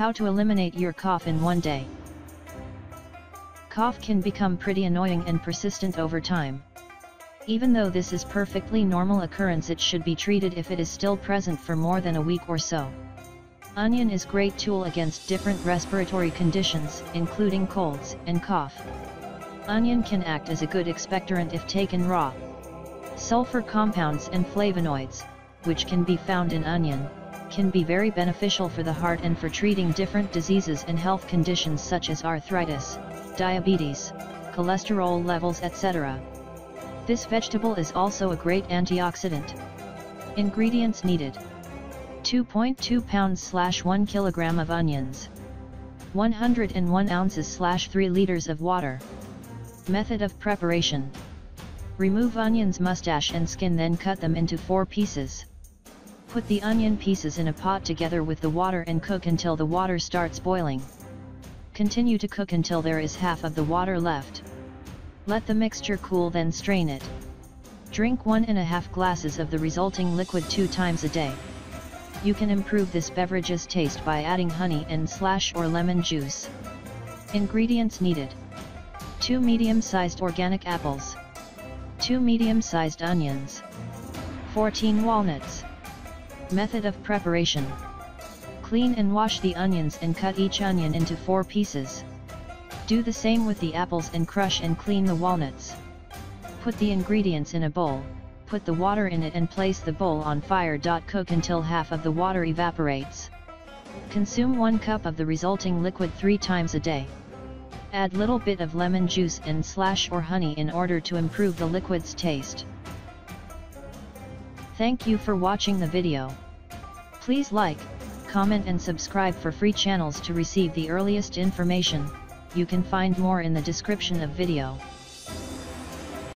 How to eliminate your cough in one day. Cough can become pretty annoying and persistent over time. Even though this is perfectly normal occurrence, it should be treated if it is still present for more than a week or so. Onion is great tool against different respiratory conditions, including colds and cough. Onion can act as a good expectorant if taken raw. Sulfur compounds and flavonoids, which can be found in onion, can be very beneficial for the heart and for treating different diseases and health conditions such as arthritis, diabetes, cholesterol levels, etc. This vegetable is also a great antioxidant. Ingredients needed: 2.2 pounds/1 kilogram of onions, 101 ounces/3 liters of water. Method of preparation: remove onions mustache and skin, then cut them into 4 pieces. Put the onion pieces in a pot together with the water and cook until the water starts boiling. Continue to cook until there is half of the water left. Let the mixture cool, then strain it. Drink 1.5 glasses of the resulting liquid 2 times a day. You can improve this beverage's taste by adding honey and/or lemon juice. Ingredients needed: 2 medium-sized organic apples, 2 medium-sized onions, 14 walnuts. Method of preparation: clean and wash the onions and cut each onion into 4 pieces. Do the same with the apples and crush and clean the walnuts. Put the ingredients in a bowl, put the water in it and place the bowl on fire. Cook until half of the water evaporates. Consume 1 cup of the resulting liquid 3 times a day. Add little bit of lemon juice and/or honey in order to improve the liquid's taste. Thank you for watching the video. Please like, comment and subscribe for free channels to receive the earliest information. You can find more in the description of video.